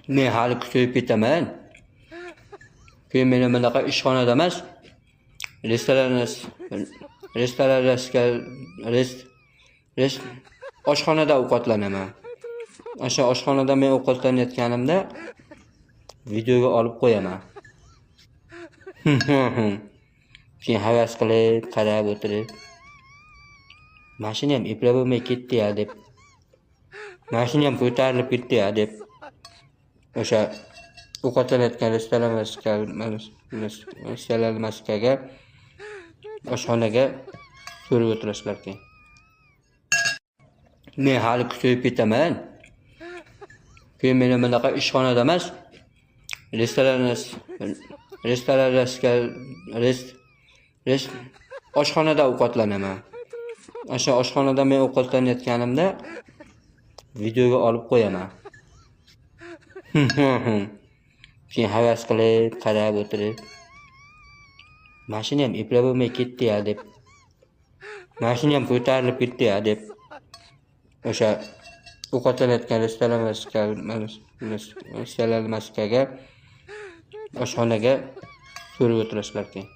Men hali kutib ketaman. Keyin meni bunaqa ishxonada emas, oshxonada ovqatlanaman. O'sha oshxonada men ovqatlanayotganimda videoga olib qo'yaman. Keyin havas qilib, qarab o'tirib, mashina ham eplab bo'lmay ketdi-ya deb. Mashina ham ko'tarilib ketdi-ya deb. O'sha ovqatlanayotgan restoran oshxonaga so'rib o'tirishlar keyin. Men hali kutib ketaman. Keyin meni bunaqa ishxonada emas, oshxonada ovqatlanaman. O'sha oshxonada men ovqatlanayotganimda videoga olib qo'yaman. Keyin havas qilib, qarab o'tirib, mashina ham eplab bo'lmay ketdi-ya deb. Mashina ham ko'tarilib ketdi-ya deb. O'sha ovqatlanayotgan restoran oshxonaga so'rib o'tirishlar keyin.